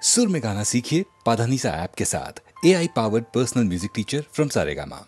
सुर में गाना सीखिए पाधानीसा ऐप के साथ। AI powered personal music teacher from Saregama.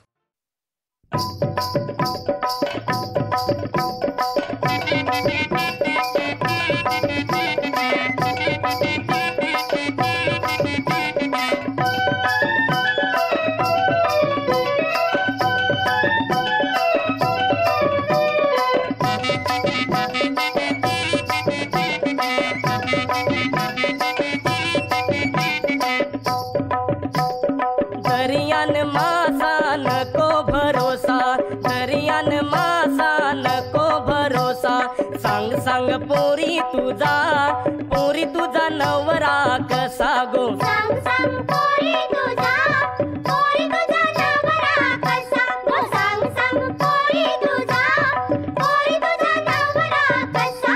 दरियान मासा नको भरोसा, दरियान मासा नको भरोसा। सांग सांग पोरी तुझा नवरा कसा गो। सांग सांग पोरी तुझा नवरा कसा गो। सांग सांग पोरी तुझा नवरा कसा।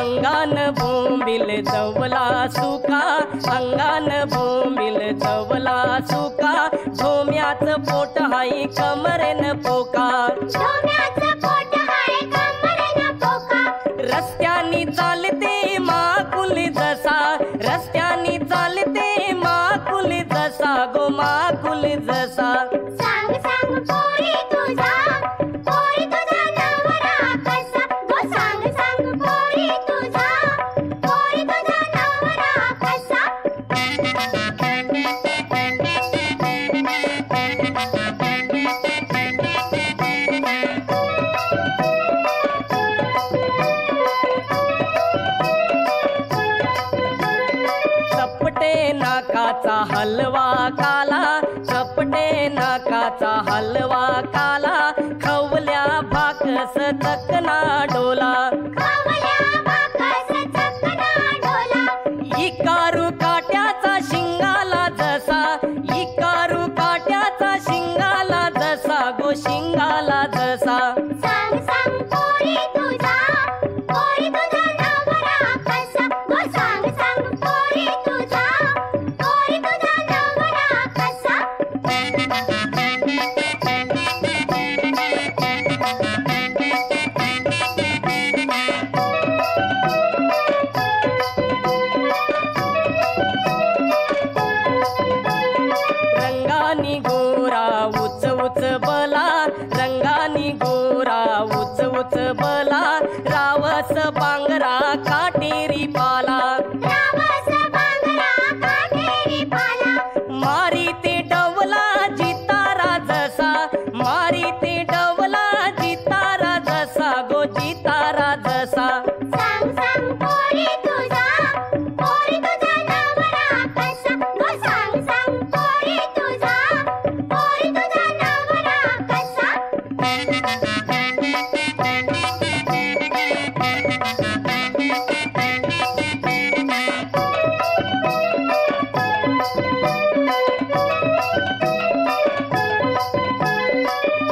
अंगान बोंबिल दवला सुका, अंगान बोंबिल दवला सुका। धोम्याचं पोट हाय कमरेन पोका, धोम्याचं पोट हाय कमरेन पोका। रस्त्यानी चालते माकुल जसा, रस्त्यानी चालते माकुल जसा गो, माकुल जसा। सांग सांग पोरी तुझा नवरा कसा गो। सांग सांग पोरी तुझा नवरा कसा। चपटे नाकाचा हलवा काला, चपटे नाकाचा हलवा काला। खवल्या भाकस चकना डोला, खवल्या भाकस चकना डोला। इकारू काट्याचा शिंगाला जसा, इकारू काट्याचा शिंगाला जसा गो, शिंगाला जसा। सांग सांग पोरी तुझा नवरा कसा गो। सांग सांग पोरी तुझा नवरा कसा। रंगानी गोरा उच उच बला, रंगानी गोरा उच उच बला। रावस बांगरा काटेरी पाला, रावस बांगरा काटेरी पाला। मारी ते डवला जितारा जसा, मारी ते डवला जितारा जसा गो, जितारा जसा। सांग सांग पोरी तुझा नवरा कसा गो। सांग सांग पोरी तुझा नवरा कसा।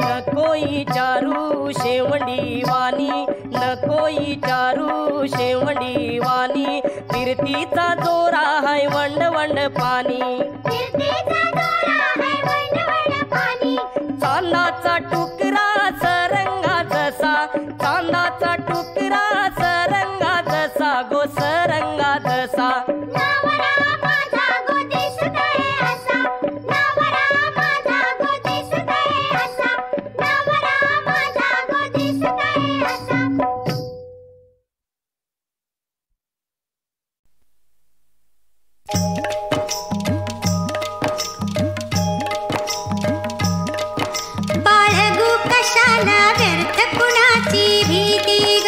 नकोई चारू शेवंडी वाणी, नकोई चारू शेवंडी वाणी। फिरतीचा जोरा हाय वंड वंड पाणी, फिरतीचा दोरा हाय वंड वंड पाणी। चांदाचा टुकरा सरंगा जसा, चांदाचा टुकरा सरंगा जसा गो, सरंगा जसा। नवरा माझा गो दिसतोय असा, नवरा माझा गो दिसतोय असा, नवरा माझा गो दिसतोय असा। बाळगू कशाला व्यर्थ कुणाची भीती ग,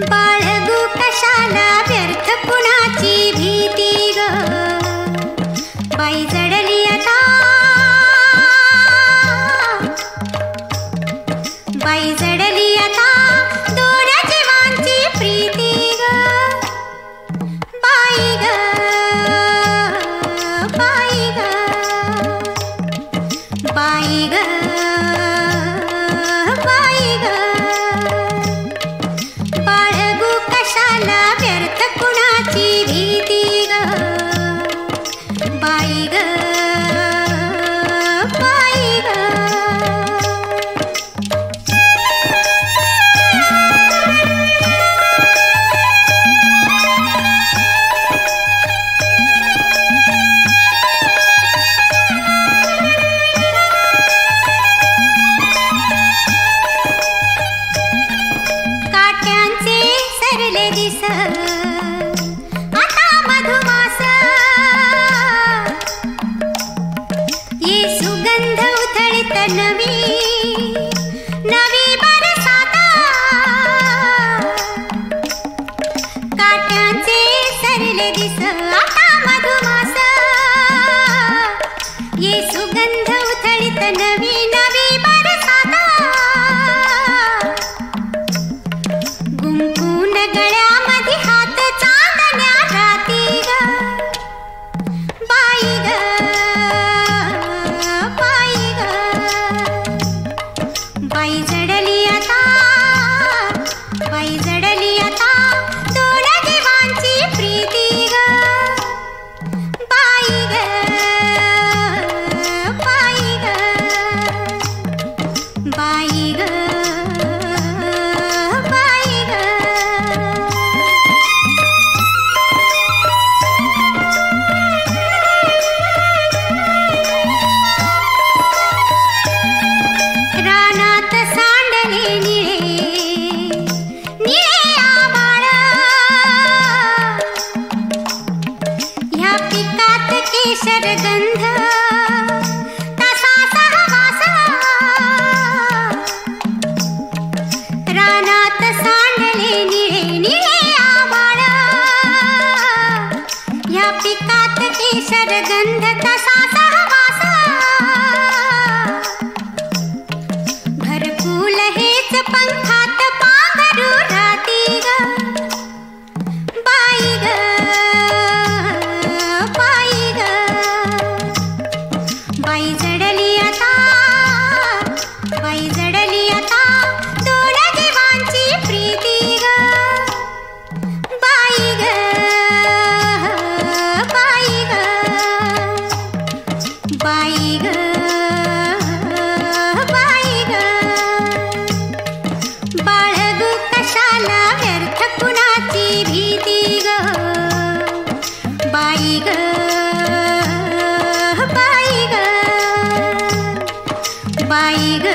बाळगू कशाला व्यर्थ कुणाची भीती ग। बाई जडली आता, बाई जडली आता दोन जीवांची प्रीती ग। बाई ग, बाई ग, बाई ग, बाई ग। बाळगू कशाला व्यर्थ कुणाची भी शरगंध तसा सहवासा घरकुल हेच पंखात पांघरू राहती ग बाई ग बाई ग बाई जडली आता दोन जीवांची प्रीती ग बाई ग बाई ग बाई ग बाई ग बाळगू कशाला व्यर्थ कुणाची भीती ग बाई ग बाई ग बाई ग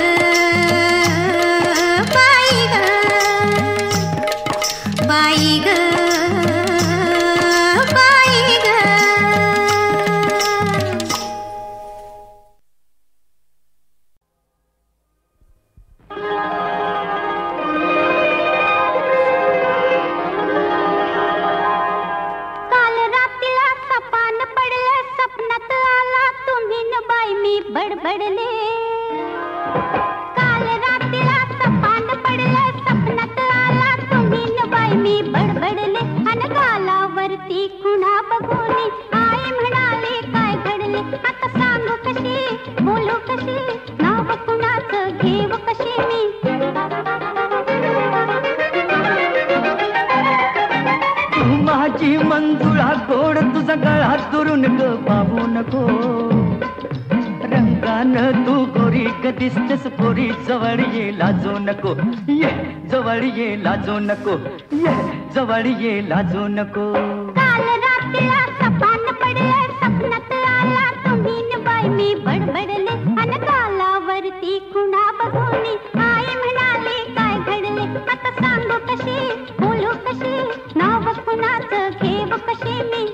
बाई ग बाई ग बाई ग काल रात्रीला सपान पडलं स्वप्नात आला तुम्ही न बाई मी बडबडले काल रात्रीला सपान पडलं स्वप्नात आला तुम्ही न बाई मी बडबडले अन गालावरती खुणा बघून आई म्हणाले काय घडले आता सांगू कशी बोलू कशी नाव कुणाचं घेऊ कशी मी तू माझी मंजुळा गोड तुझा गळा दुरून ग बाबू नको रंगानं तू गोरी ग दिसतेस पोरी जवळ ये लाजू नको ये जवळ ये लाजू नको ये जवळ ये लाजू नको काल रात्रीला सपान पडलं स्वप्नात आला तुम्ही न बाई मी बडबडले अन गालावरती खुणा बघून आई म्हणाले काय घडले आता सांगू कशी बोलू कशी नाव कुणाचं घेऊ कशी मी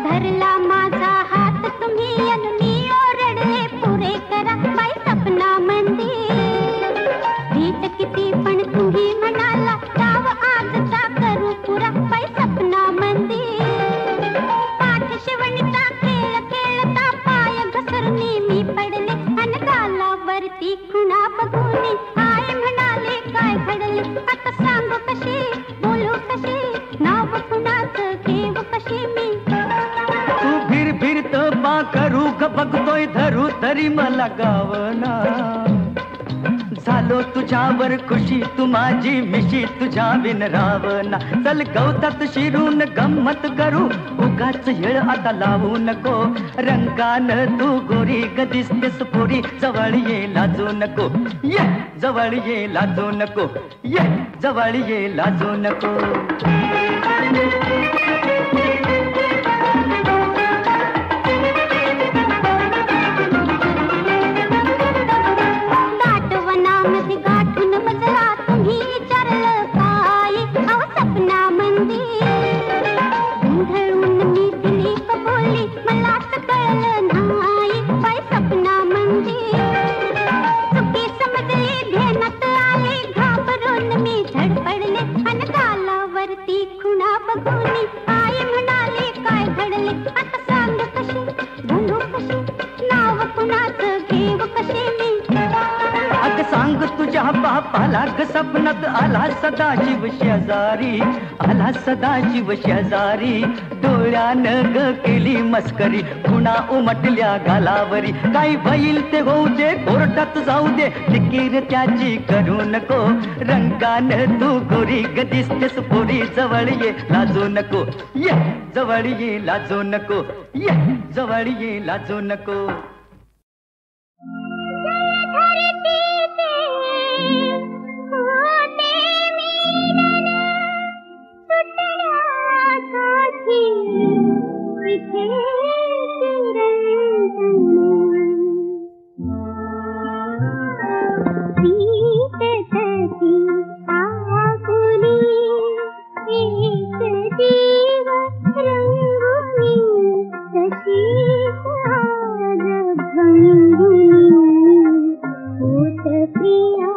धरला माझा हात तुम्ही अन मी ओरडले पुरे करा बाई सपना मंदिर भीत किती पण तुम्ही म्हणाला डाव आजचा करू पुरा बाई सपना मंदिर पाठ शिवणीचा खेळ खेळता पाय घसरणी मी पडले अन गालावरती खुणा बघून आई म्हणाले काय घडले आता सांगू कशी बोलू कशी नाव कुणाचं घेऊ कशी मी तू फिरत बा करू ग बघतोय धरू तरी मला गावना झालो तुझ्यावर खुशी तू माझी मिशी तुझ्या बिन रावना चल गवतात शिरून गंमत करू उगाच येळ आता लावू नको रंगानं तू गोरी ग दिसतेस पोरी जवळ ये लाजू नको ये जवळ ये लाजू नको ये जवळ ये लाजू नको दाटवनामध्ये गाठून बसला तुम्ही विचारलं काय अहो सपना मंदिर गोंधळून मी दिली कबोली मलाच कळलं नाही बाई सपना मंदिर चुकी समजली ध्यानात आले घाबरून मी धडपडले अन गालावरती खुणा बघून आई म्हणाले काय घडले आता सांग कशी बोलू कशी नाव कुणाचं घेऊ कशी मी अग सांग तुझ्या बापाला ग सपनात आला सदाशिव शेजारी आला सदाशिव शेजारी डोळ्यानं ग केली मस्करी खुणा उमटल्या गालावरी काय होईल ते होऊ दे कोर्टात जाऊ दे फिकीर त्याची करू नको रंगानं तू गोरी ग दिसतेस पोरी जवळ ये लाजू नको ये जवळ ये लाजू नको ये जवळ ये लाजू नको प्रिया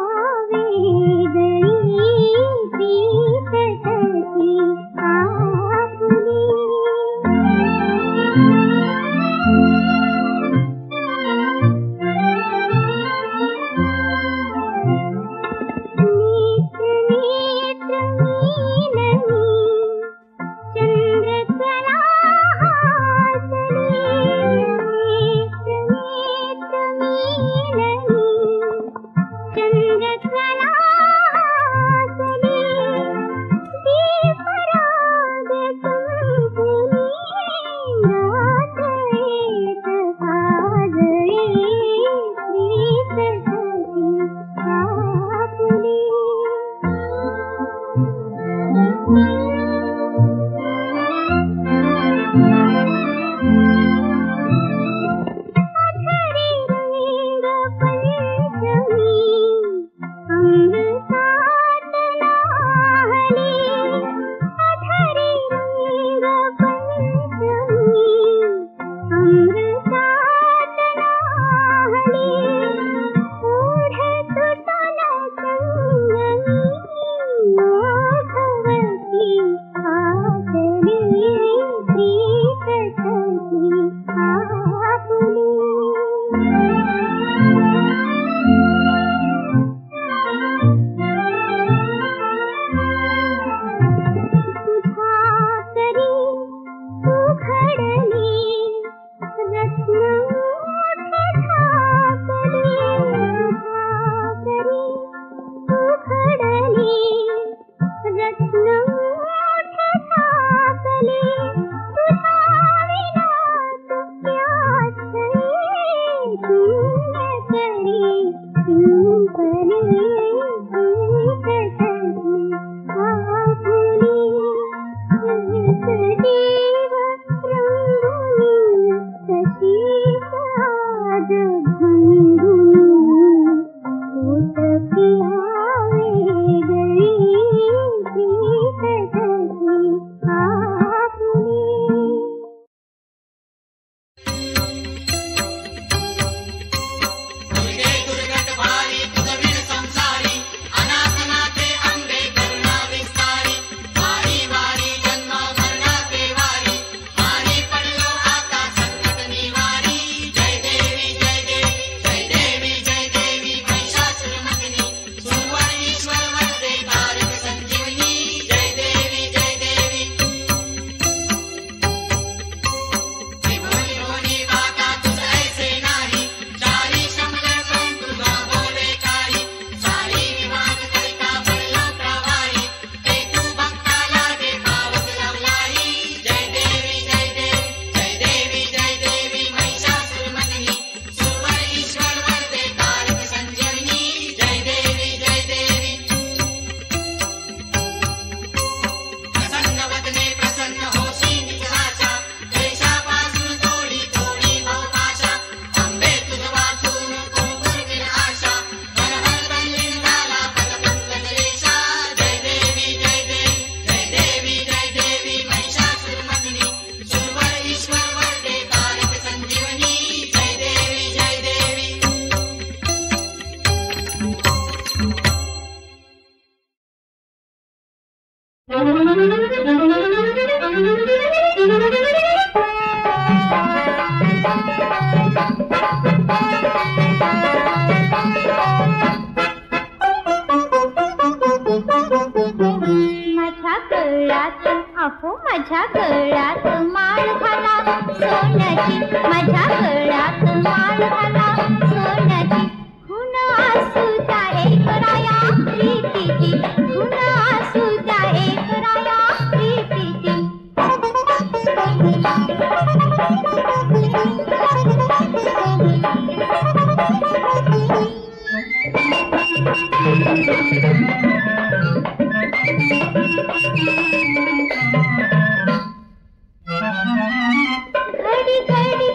घडी घडी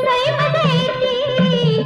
सैमध्ये ती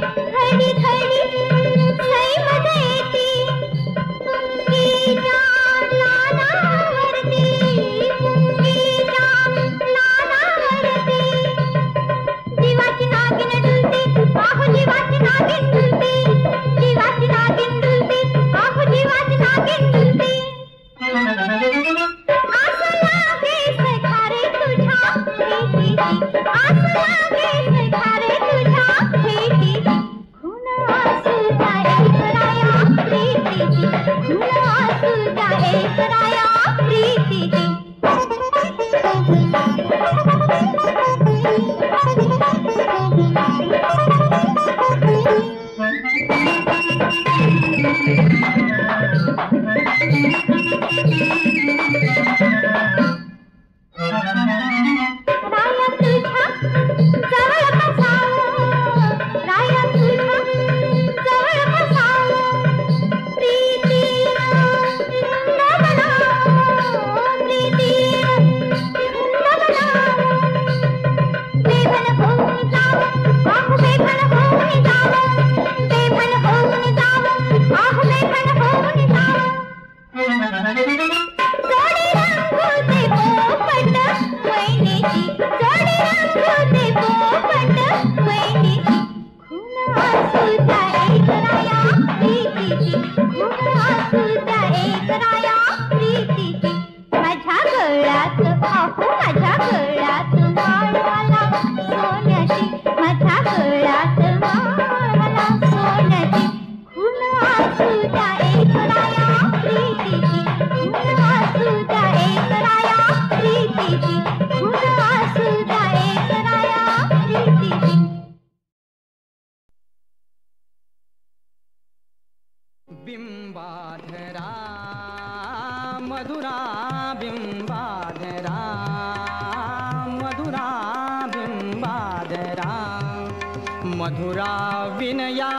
मधुरा विनया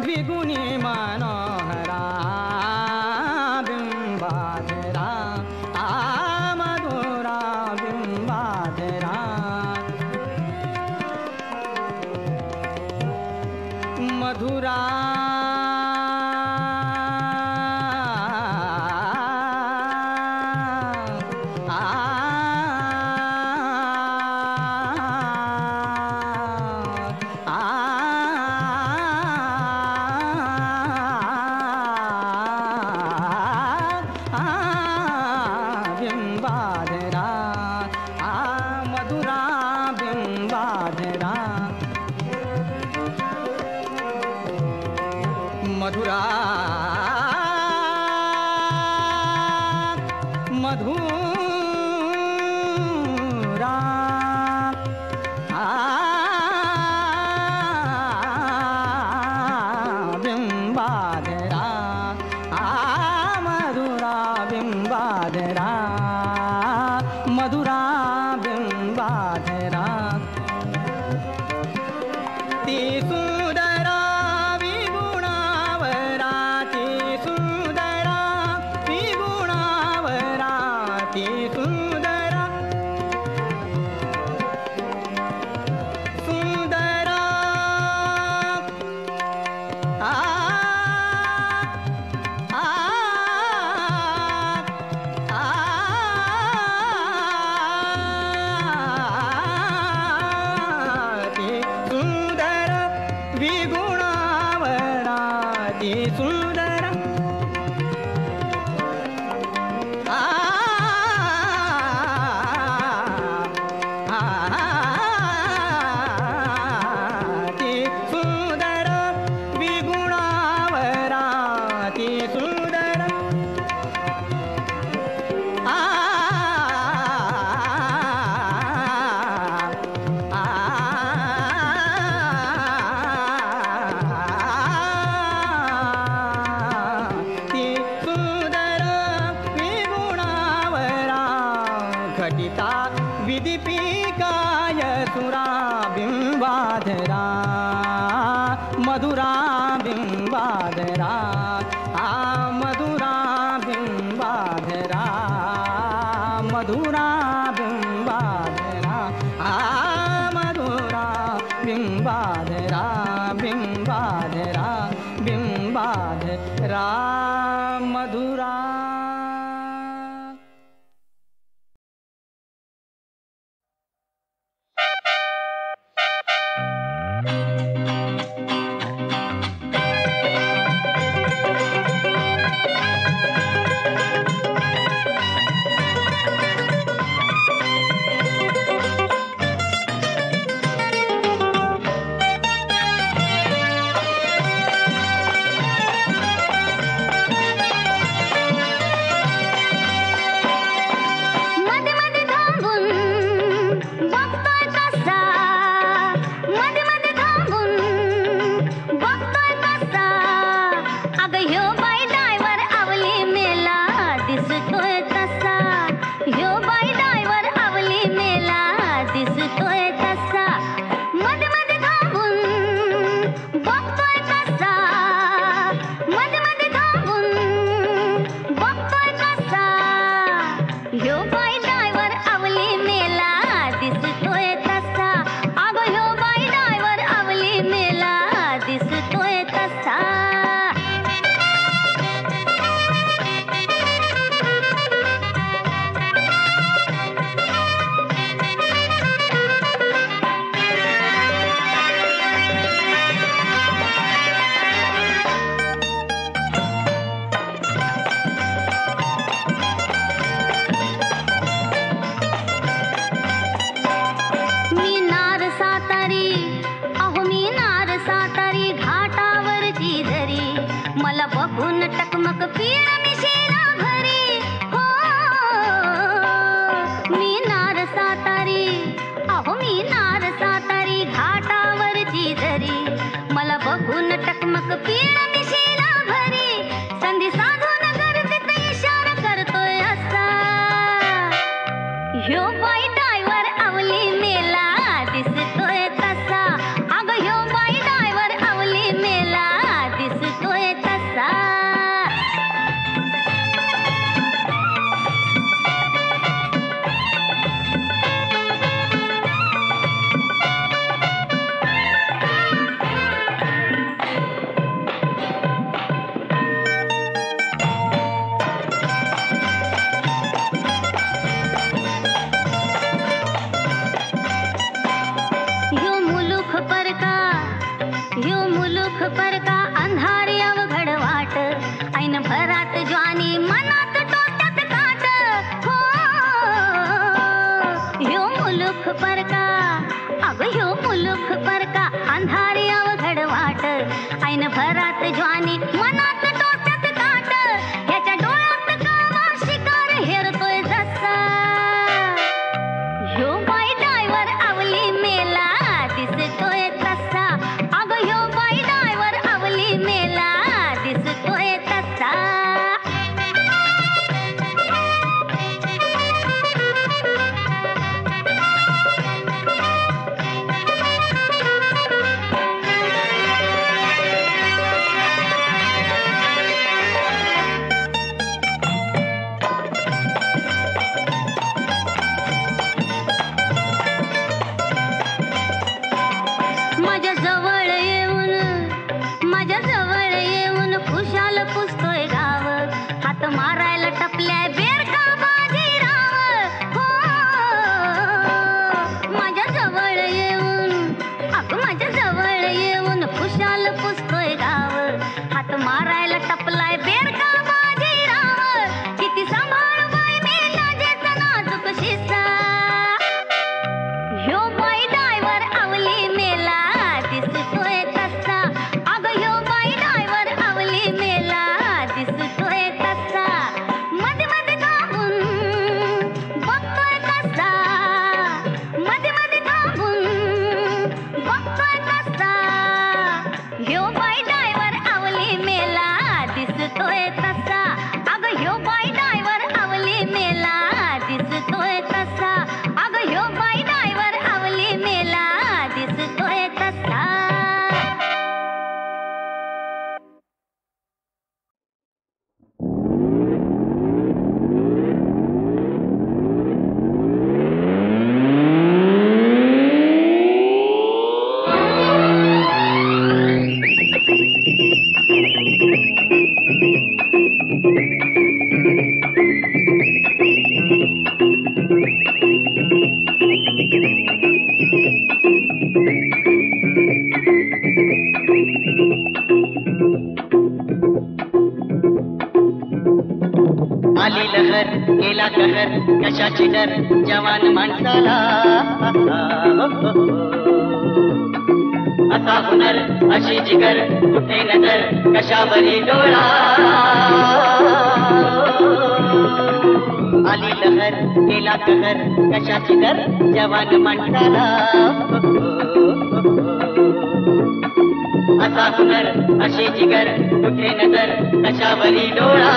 द्विगुणी मनोहरा बिंबाधरा मधुरा बिंबाधरा मधुरा मधुरा मधुरा बिंबाधरा मधुरा बिंबाधरा मधुरा बिंबाधरा ती सुंदरा विगुणावरा ती सुंदरा विगुणावरा ती सुंदरा सुंदरा विगुणावरा ती सुंदर ती सुंदर विगुणावरा ती सुंदर घटिता विदीपिकाय सुरा बिंबाधरा मधुरा बिंबाधरा मधुरा बिंबाधरा मधुरा बिंबाधरा मधुरा बिंबाधरा बिंबाधरा बिंबाधरा मधुरा टकमक पीळ मिशेला भरी हो मी नार सातारी अहो मी नार सातारी घाटावरची दरी मला बघून टकमक पीळ मिशेला भरी संधी साधून गर्दीत इशारा करतोय असा ह्यो बाई डायवर आवली मेला दिसतोय तसा अगं ह्यो बाई परका अगं ह्यो मुलूक परका अंधारी अवघड वाट ऐन भरात ज्वानी मनात डोक्यात काट ह्याच्या डोळ्यात कावा शिकार हेरतोय जसा ह्यो बाई ड्रायव्हर आवली मेला दिसतोय तसा अगं ह्यो बाई ड्रायव्हर आवली मेला दिसतोय तसा माझ्या जवळ येऊन खुशाल पुसतोय गाव हात मारायला टपल्याय बेरका बाजीराव हो माझ्या जवळ येऊन खुशाल पुसतोय गाव हात मारायला टपलाय बेरका बाजीराव किती सांभाळ बाई मी लाजेचा नाजूक शिसा ह्यो बाई ड्रायव्हर आवली मेला दिसतोय तसा अगं ह्यो बाई ड्रायव्हर आवली मेला दिसतोय तसा मध्ये मध्ये थांबून बघतोय कसा मध्ये मध्ये थांबून बघतोय कसा ह्यो बाई ड्रायव्हर आवली मेला दिसतोय तसा अगं ह्यो बाई ड्रायव्हर आवली मेला दिसतोय तसा अगं ह्यो बाई ड्रायव्हर आवली मेला दिसतोय तसा आली लहर गेला कहर कशाची डर जवान माणसाला असा हुनर अशी जिगर कुठे नजर कशावरी डोळा आली लहर गेला कहर कशाची डर जवान माणसाला असा हुनर अशी जिगर कुठे नजर कशावरी डोळा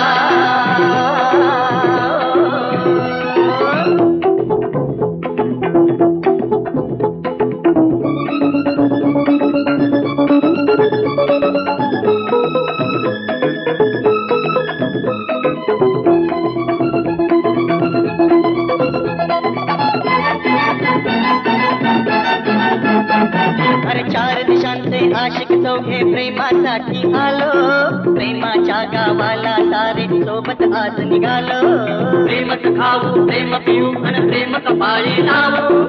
अरे चार दिशांचे आशिक चौघे प्रेमासाठी आलो प्रेमाच्या गावाला सारे सोबत आज निघालो प्रेमच खाऊ प्रेम पिऊ आणि प्रेम कपाळी लावू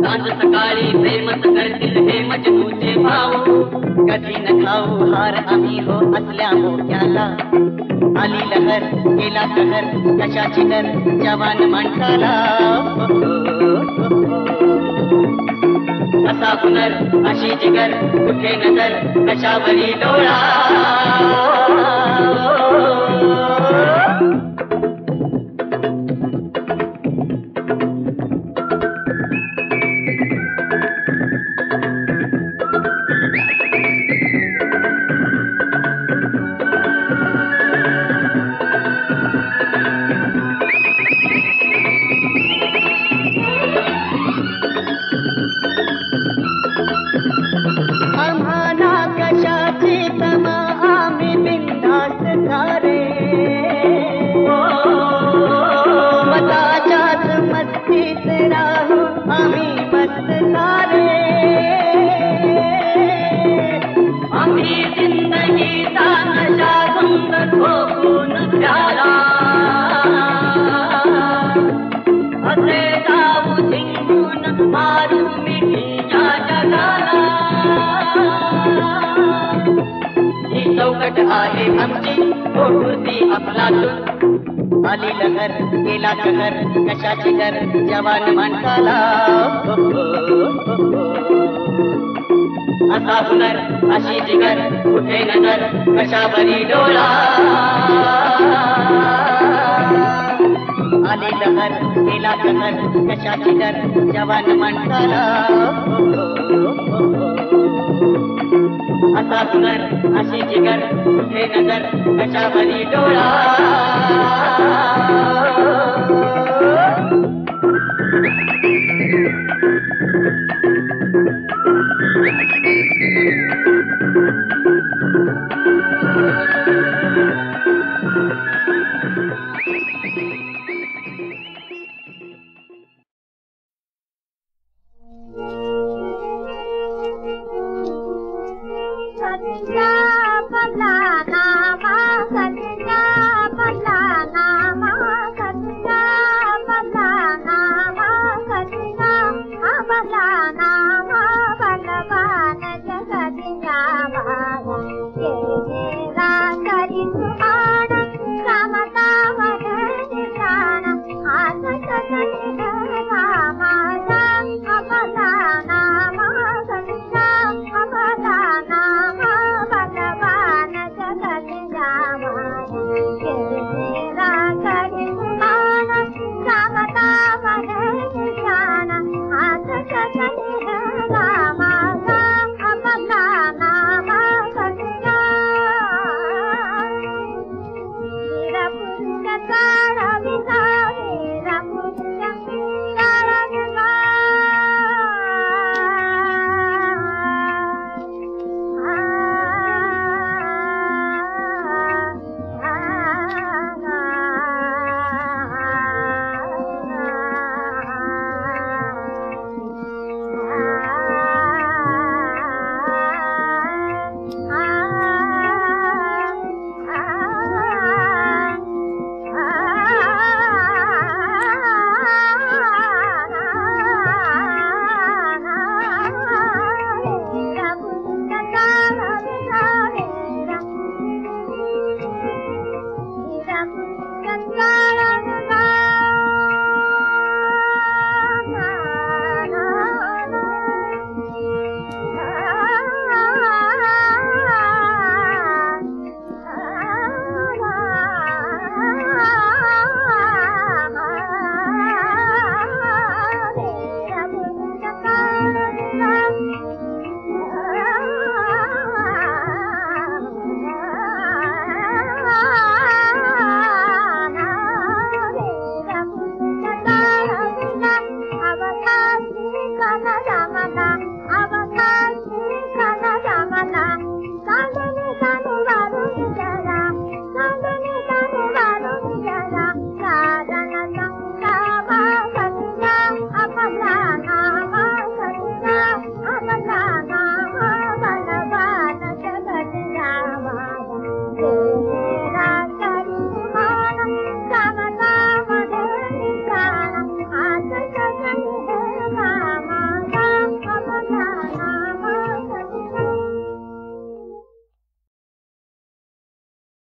सांज सकाळी प्रेमच करतील हे मजनूचे भाऊ कधी न खाऊ हार आम्ही हो असल्या मोक्याला आली लहर गेला कहर कशाची डर जवान माणसाला असा हुनर अशी जिगर कुठे नजर कशावरी डोळा आम्हाला कशाची तमा आम्ही बिनधास्त सारे स्वतःच्याच मस्तीत राहू आम्ही मस्त सारे आम्ही जिंदगीचा नशा धुंद ठोकून प्याला असे जाऊ जिंकून मारू मिठी या जगाला ही चौकट आहे आमची प्रकृती आपलातून आली लहर गेला कहर कशाची घर जवान माणसाला असा हुनर अशी जिगर कुठे नजर कशावरी डोळा आली लहर गेला कहर कशाची घर जवान माणसाला असा हुनर अशी जिगर कुठे नजर कशावरी डोळा बदला